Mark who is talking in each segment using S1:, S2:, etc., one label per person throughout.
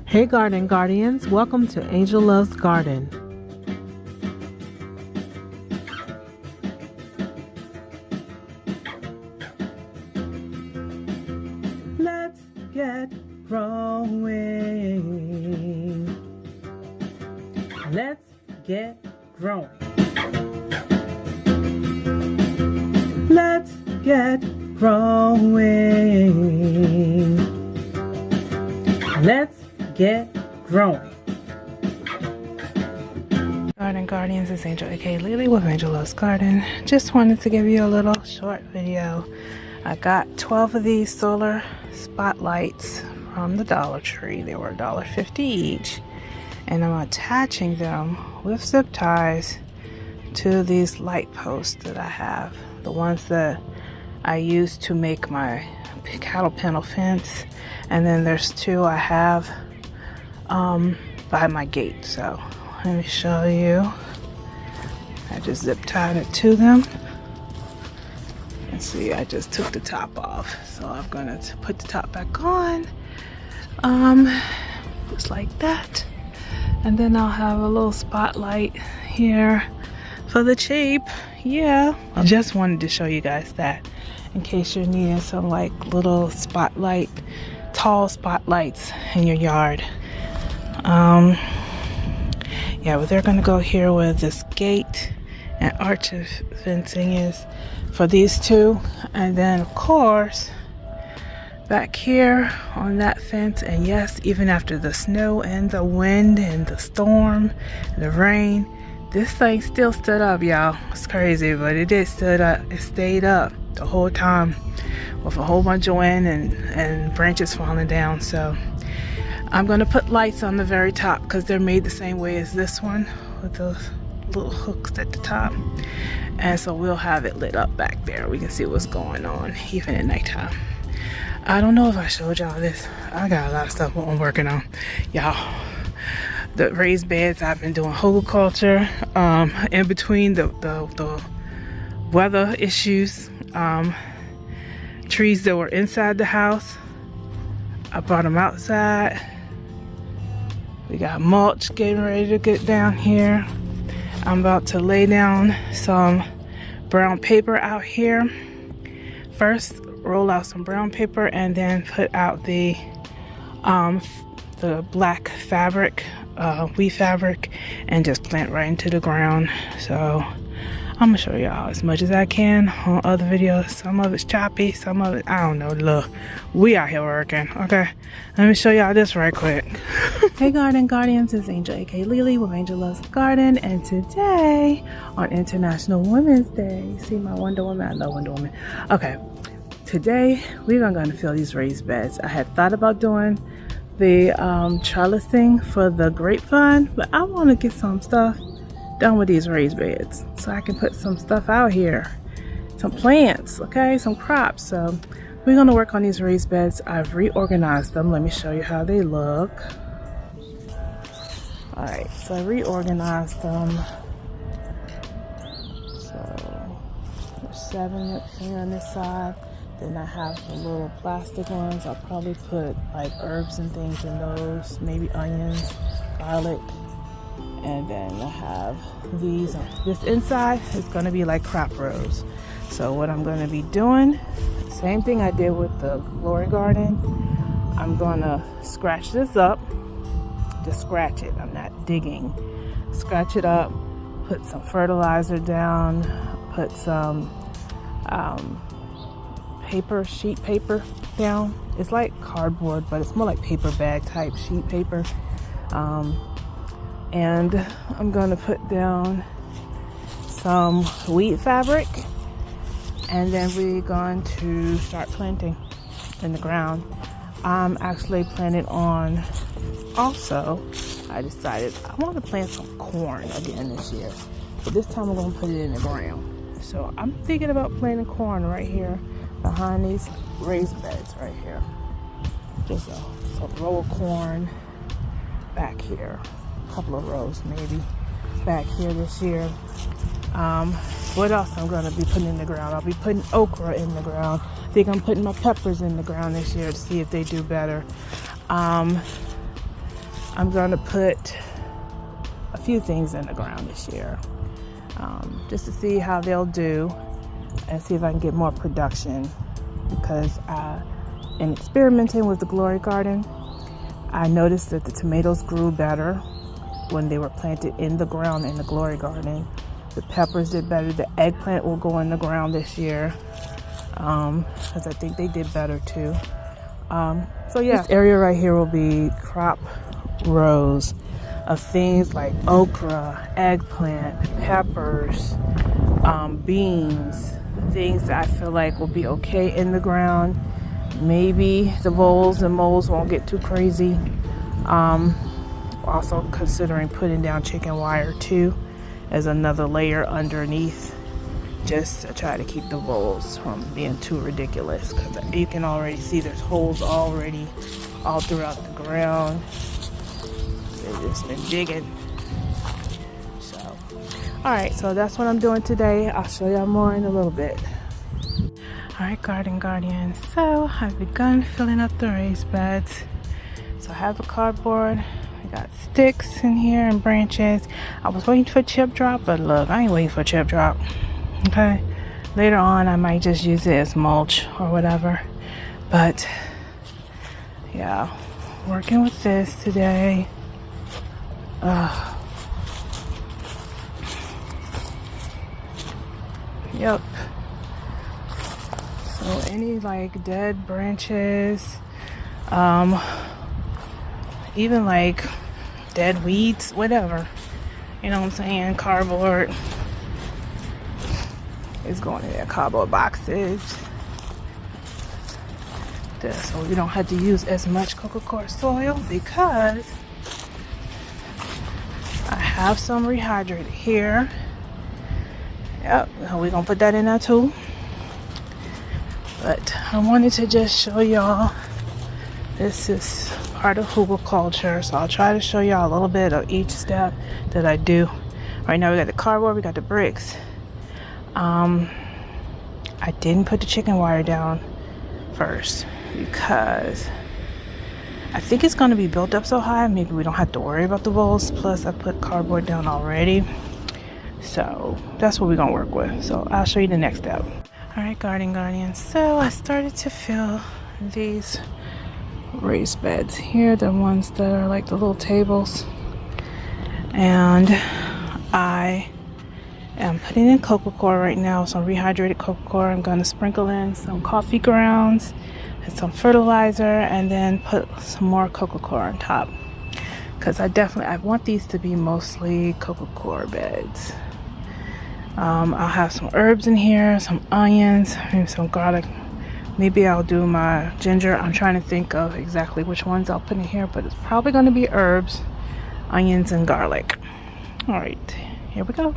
S1: Hey Garden Guardians, welcome to Angel Loves Garden. Let's get growing. Let's get growing. Let's get growing. Let's get growing. Garden Guardians, it's Angel aka LeeLee with Angel Loves Garden. Just wanted to give you a little short video. I got 12 of these solar spotlights from the Dollar Tree. They were $1.50 each. And I'm attaching them with zip ties to these light posts that I have. The ones that I use to make my cattle panel fence. And then there's two I have by my gate. So let me show you. I just zip tied it to them. And see, I just took the top off. So I'm gonna put the top back on. Just like that. And then I'll have a little spotlight here for the cheap. Yeah, I just wanted to show you guys that in case you're needing some like little spotlight, tall spotlights in your yard. Yeah, but they're gonna go here where this gate and arch of fencing is for these two. And then of course back here on that fence, and yes, even after the snow and the wind and the storm and the rain, this thing still stood up, y'all. It's crazy, but it did stood up. It stayed up the whole time with a whole bunch of wind and branches falling down. So I'm gonna put lights on the very top because they're made the same way as this one with those little hooks at the top. And so we'll have it lit up back there. We can see what's going on even at nighttime. I don't know if I showed y'all this. I got a lot of stuff I'm working on, y'all. The raised beds, I've been doing horticulture in between the weather issues. Trees that were inside the house, I brought them outside. We got mulch getting ready to get down here. I'm about to lay down some brown paper out here. First, roll out some brown paper and then put out the black fabric, weave fabric, and just plant right into the ground. So I'm gonna show y'all as much as I can on other videos. Some of it's choppy, some of it, I don't know. Look, we out here working. Okay, let me show y'all this right quick. Hey Garden Guardians, it's Angel aka LeeLee with Angel Loves Garden, and today on International Women's Day, see my Wonder Woman? I love Wonder Woman. Okay, today we're gonna fill these raised beds. I had thought about doing the trellising for the grapevine, but I want to get some stuff done with these raised beds so I can put some stuff out here, some plants, okay, some crops. So we're gonna work on these raised beds. I've reorganized them. Let me show you how they look. All right, so I reorganized them. So there's 7 up here on this side. Then I have the little plastic ones. I'll probably put like herbs and things in those, maybe onions, garlic. And then I have these. This inside is going to be like crop rows. So what I'm going to be doing, same thing I did with the Glory Garden. I'm going to scratch this up. Just scratch it. I'm not digging. Scratch it up. Put some fertilizer down. Put some paper, sheet paper down. It's like cardboard, but it's more like paper bag type sheet paper. And I'm going to put down some wheat fabric, and then we're going to start planting in the ground. I'm actually planning on, also, I decided I want to plant some corn again this year, but this time I'm going to put it in the ground. So I'm thinking about planting corn right here behind these raised beds right here. Just a row of corn back here. Couple of rows maybe back here this year. What else I'm going to be putting in the ground? I'll be putting okra in the ground. I think I'm putting my peppers in the ground this year to see if they do better. I'm gonna put a few things in the ground this year, just to see how they'll do and see if I can get more production, because in experimenting with the Glory Garden, I noticed that the tomatoes grew better when they were planted in the ground in the Glory Garden. The peppers did better. The eggplant will go in the ground this year, because I think they did better too. So yeah, this area right here will be crop rows of things like okra, eggplant, peppers, beans, things that I feel like will be okay in the ground. Maybe the voles and moles won't get too crazy. Also considering putting down chicken wire too as another layer underneath, just to try to keep the voles from being too ridiculous, because you can already see there's holes already all throughout the ground. They've just been digging. So alright, so that's what I'm doing today. I'll show y'all more in a little bit. Alright, Garden Guardians, so I've begun filling up the raised beds. So I have a cardboard. I got sticks in here and branches. I was waiting for chip drop, but look, I ain't waiting for chip drop. Okay, later on I might just use it as mulch or whatever, but yeah, working with this today. Yep. So any like dead branches, even like dead weeds, whatever, you know what I'm saying, cardboard is going in their cardboard boxes, so we don't have to use as much Coca-Cola soil, because I have some rehydrated here. Yep, we're gonna put that in there too. But I wanted to just show y'all, this is part of hugelculture, so I'll try to show y'all a little bit of each step that I do. Right now we got the cardboard, we got the bricks. I didn't put the chicken wire down first because I think it's going to be built up so high, maybe we don't have to worry about the voles. Plus I put cardboard down already, so that's what we're going to work with. So I'll show you the next step. Alright, Garden Guardians, so I started to fill these raised beds here, the ones that are like the little tables, and I am putting in Coca-Cola right now, some rehydrated Coca-Cola. I'm going to sprinkle in some coffee grounds and some fertilizer, and then put some more Coca-Cola on top, because I want these to be mostly Coca-Cola beds. I'll have some herbs in here, some onions, maybe some garlic. Maybe I'll do my ginger. I'm trying to think of exactly which ones I'll put in here, but it's probably going to be herbs, onions, and garlic. All right, here we go.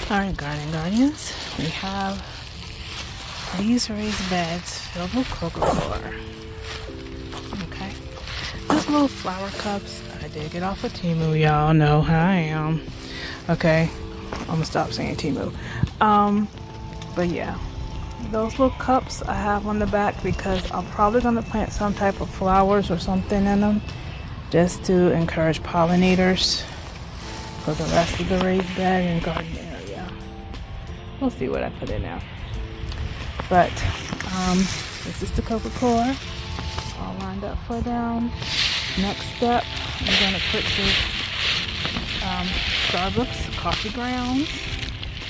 S1: All right, Garden Guardians, we have these raised beds filled with Coca-Cola. Okay, these little flower cups, I did get off of Temu. Y'all know how I am. Okay, I'm gonna stop saying Temu. But yeah, those little cups I have on the back because I'm probably gonna plant some type of flowers or something in them, just to encourage pollinators for the rest of the raised bed and garden area. We'll see what I put in there. But this is the Coca-Cola all lined up for them. Next step, I'm gonna put this Starbucks coffee grounds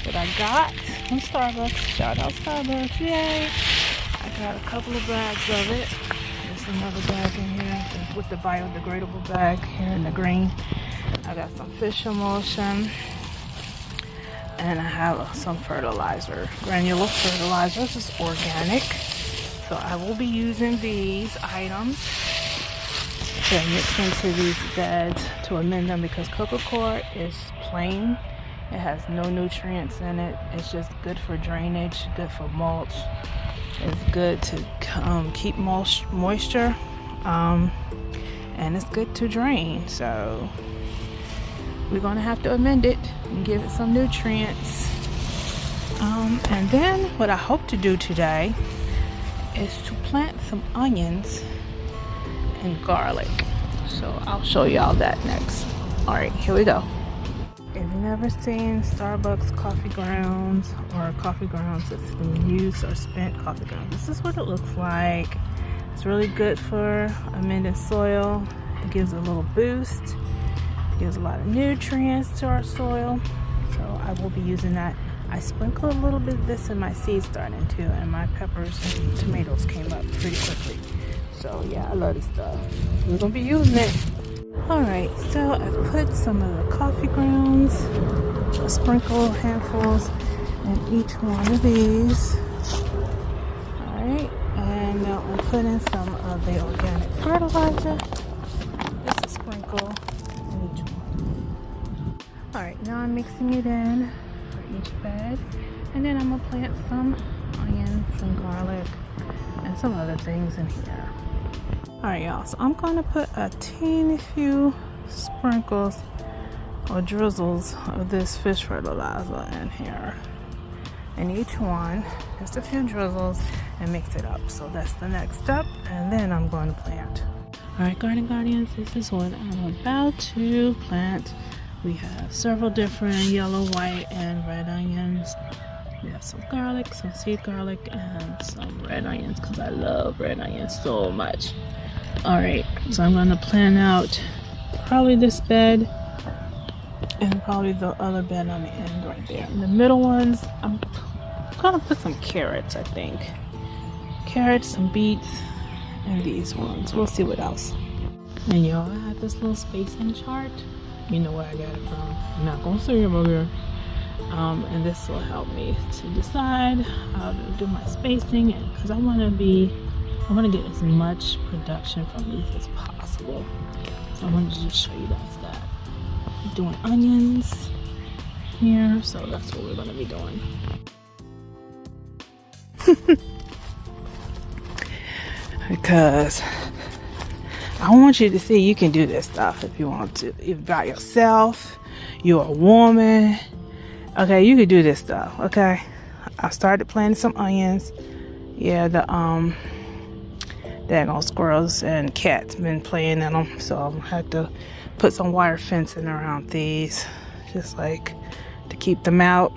S1: that I got from Starbucks. Shout out Starbucks, yay! I got a couple of bags of it. There's another bag in here with the biodegradable bag here in the green. I got some fish emulsion, and I have some fertilizer, granular fertilizer. This is organic, so I will be using these items to mix into these beds to amend them, because Coca-Cola is plain. It has no nutrients in it. It's just good for drainage, good for mulch. It's good to keep moisture, and it's good to drain. So we're gonna have to amend it and give it some nutrients. And then what I hope to do today is to plant some onions and garlic. So I'll show y'all that next. All right, here we go. If you've never seen Starbucks coffee grounds or coffee grounds that's been used or spent coffee grounds, this is what it looks like. It's really good for amending soil. It gives a little boost. It gives a lot of nutrients to our soil. So I will be using that. I sprinkled a little bit of this in my seed starting too, and my peppers and tomatoes came up pretty quickly. So yeah, I love this stuff. We're gonna be using it. Alright, so I put some of the coffee grounds, sprinkle handfuls in each one of these. Alright, and now I'm putting some of the organic fertilizer, just a sprinkle in each one. Alright, now I'm mixing it in for each bed, and then I'm going to plant some onions, some garlic, and some other things in here. Alright y'all, so I'm going to put a teeny few sprinkles or drizzles of this fish fertilizer in here. In each one, just a few drizzles, and mix it up. So that's the next step, and then I'm going to plant. Alright Garden Guardians, this is what I'm about to plant. We have several different yellow, white, and red onions. We have some garlic, some seed garlic, and some red onions because I love red onions so much. Alright, so I'm going to plan out probably this bed and probably the other bed on the end right there. In the middle ones, I'm going to put some carrots, I think. Carrots, some beets, and these ones. We'll see what else. And y'all, I have this little spacing chart. You know where I got it from. I'm not going to say it over here. And this will help me to decide how to do my spacing, because I want to get as much production from these as possible. So I wanted to just show you guys that. I'm doing onions here, so that's what we're going to be doing. Because I want you to see you can do this stuff if you want to. If by yourself, you're a woman, okay, you can do this stuff, okay? I started planting some onions. Yeah, the daggone squirrels and cats been playing in them, so I had to put some wire fencing around these, just like to keep them out.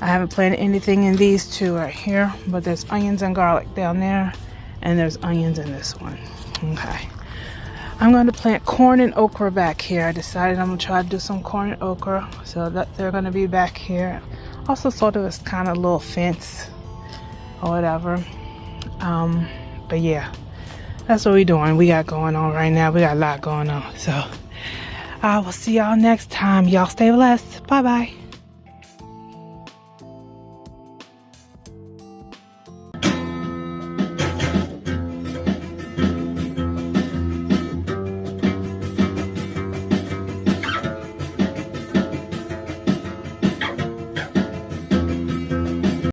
S1: I haven't planted anything in these two right here, but there's onions and garlic down there, and there's onions in this one. Okay, I'm going to plant corn and okra back here. I decided I'm going to try to do some corn and okra, so that they're going to be back here. Also sort of a kind of little fence or whatever. But yeah, that's what we're doing. We got going on right now. We got a lot going on. So I will see y'all next time. Y'all stay blessed. Bye bye.